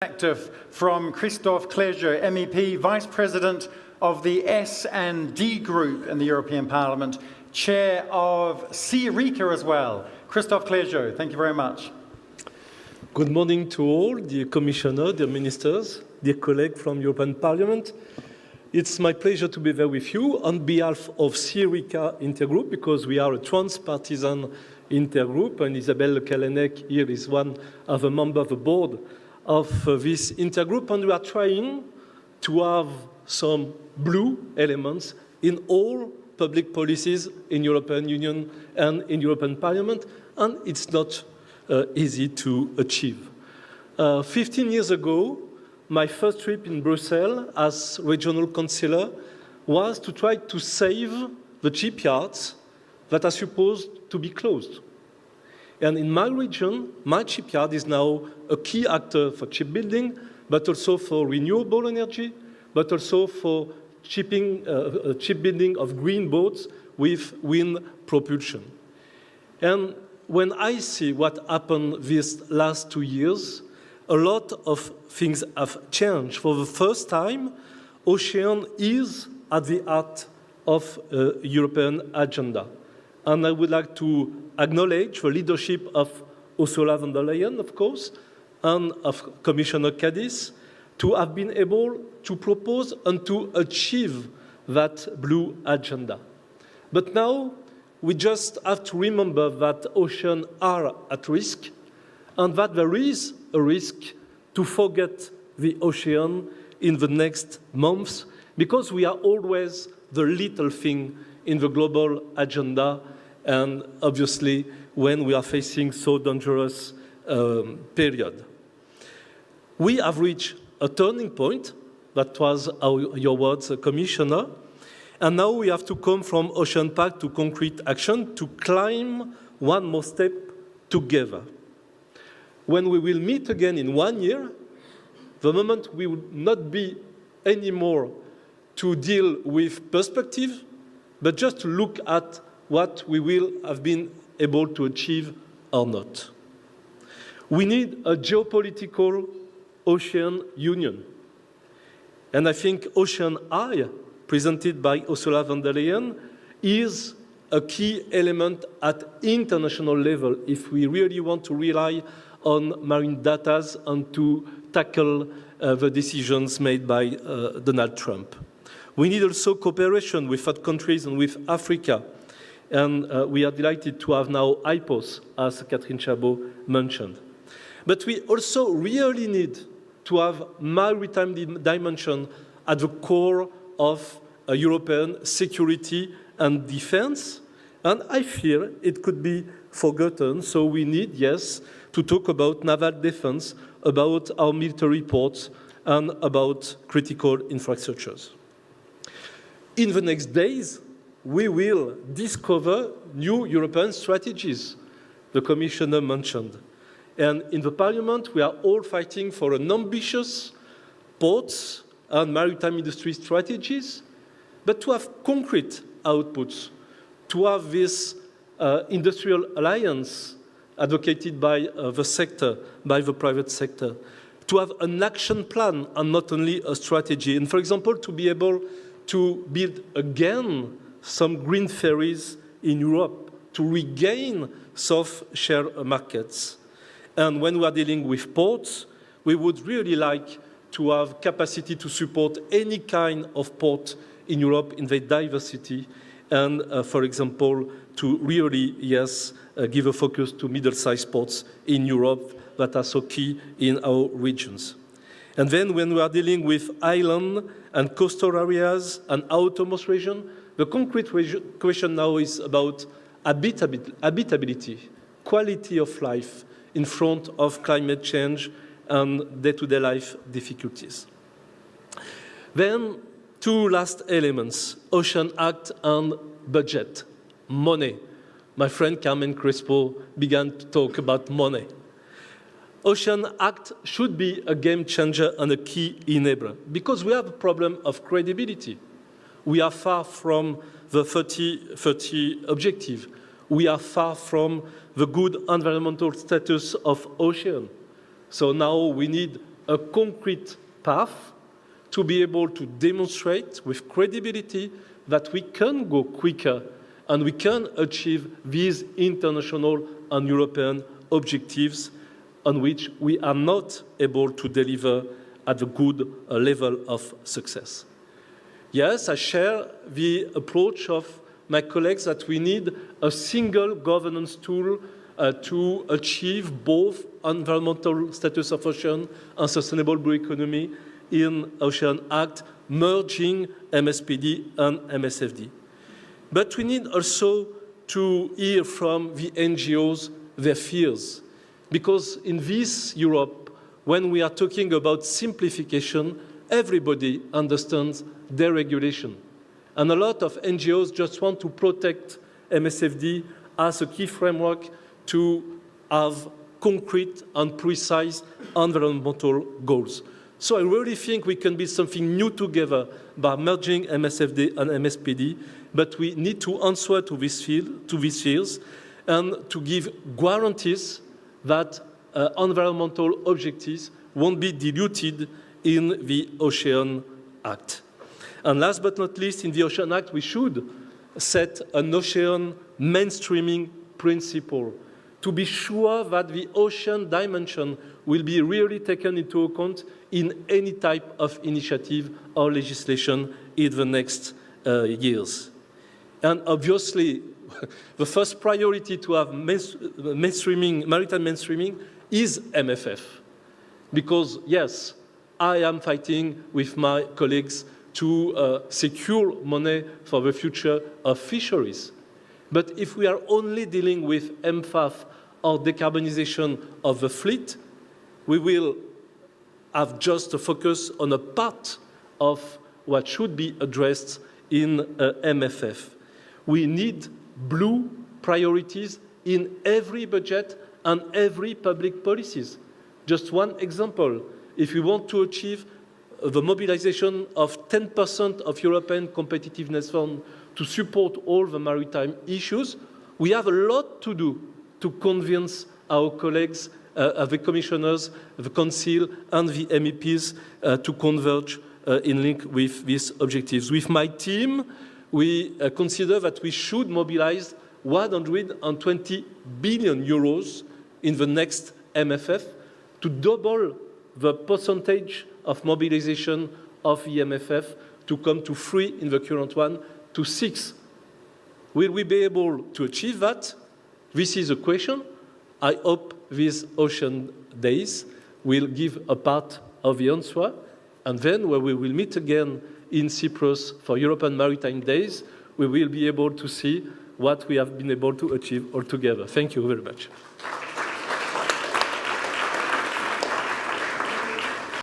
Active from Christophe Clergeau, MEP, Vice President of the S&D Group in the European Parliament, Chair of CIRICA as well. Christophe Clergeau, thank you very much. Good morning to all, dear Commissioner, dear Ministers, dear colleagues from European Parliament. It's my pleasure to be there with you on behalf of CIRICA Intergroup, because we are a transpartisan intergroup, and Isabelle Kalenek here is one of the members of the board of this intergroup, and we are trying to have some blue elements in all public policies in European Union and in European Parliament, and it's not easy to achieve. 15 years ago, my first trip in Brussels as regional councillor was to try to save the shipyards that are supposed to be closed. And in my region, my shipyard is now a key actor for shipbuilding, but also for renewable energy, but also for shipbuilding of green boats with wind propulsion. And when I see what happened these last 2 years, a lot of things have changed. For the first time, ocean is at the heart of a European agenda. And I would like to acknowledge the leadership of Ursula von der Leyen, of course, and of Commissioner Cadiz, to have been able to propose and to achieve that blue agenda. But now, we just have to remember that oceans are at risk, and that there is a risk to forget the ocean in the next months, because we are always the little thing in the global agenda, and obviously when we are facing so dangerous period. We have reached a turning point, that was your words, Commissioner, and now we have to come from Ocean Pact to concrete action to climb one more step together. When we will meet again in 1 year, the moment we will not be anymore to deal with perspective, but just to look at what we will have been able to achieve or not. We need a geopolitical ocean union. And I think Ocean Eye, presented by Ursula von der Leyen, is a key element at international level if we really want to rely on marine data and to tackle the decisions made by Donald Trump. We need also cooperation with third countries and with Africa. And we are delighted to have now IPOS, as Catherine Chabot mentioned. But we also really need to have maritime dimension at the core of European security and defense. And I fear it could be forgotten. So we need, yes, to talk about naval defense, about our military ports, and about critical infrastructures. In the next days, we will discover new European strategies, the Commissioner mentioned. And in the Parliament, we are all fighting for an ambitious ports and maritime industry strategies, but to have concrete outputs, to have this industrial alliance advocated by the sector, by the private sector, to have an action plan and not only a strategy. And for example, to be able to build again some green ferries in Europe to regain soft share markets. And when we are dealing with ports, we would really like to have capacity to support any kind of port in Europe in their diversity, and for example, to really, yes, give a focus to middle-sized ports in Europe that are so key in our regions. And then when we are dealing with island and coastal areas and outermost region, the concrete question now is about habitability, quality of life in front of climate change and day-to-day life difficulties. Then, two last elements, Ocean Act and budget, money. My friend Carmen Crespo began to talk about money. Ocean Act should be a game changer and a key enabler, because we have a problem of credibility. We are far from the 30 objective. We are far from the good environmental status of ocean. So now we need a concrete path to be able to demonstrate with credibility that we can go quicker and we can achieve these international and European objectives on which we are not able to deliver at a good level of success. Yes, I share the approach of my colleagues that we need a single governance tool to achieve both environmental status of ocean and sustainable blue economy in Ocean Act, merging MSPD and MSFD. But we need also to hear from the NGOs their fears, because in this Europe, when we are talking about simplification, everybody understands deregulation. And a lot of NGOs just want to protect MSFD as a key framework to have concrete and precise environmental goals. So I really think we can build something new together by merging MSFD and MSPD, but we need to answer to these fears and to give guarantees that environmental objectives won't be diluted in the Ocean Act. And last but not least, in the Ocean Act, we should set an ocean mainstreaming principle to be sure that the ocean dimension will be really taken into account in any type of initiative or legislation in the next years. And obviously, the first priority to have maritime mainstreaming is MFF. Because, yes, I am fighting with my colleagues to secure money for the future of fisheries. But if we are only dealing with MFAF or decarbonization of the fleet, we will have just a focus on a part of what should be addressed in MFF. We need blue priorities in every budget and every public policies. Just one example, if we want to achieve the mobilization of 10% of European Competitiveness Fund to support all the maritime issues, we have a lot to do to convince our colleagues, the commissioners, the council, and the MEPs to converge in link with these objectives. With my team, we consider that we should mobilize 120 billion euros in the next MFF to double the percentage of mobilization of the MFF to come to 3 in the current one to 6. Will we be able to achieve that? This is a question. I hope these Ocean Days will give a part of the answer. And then when we will meet again in Cyprus for European Maritime Days, we will be able to see what we have been able to achieve altogether. Thank you very much.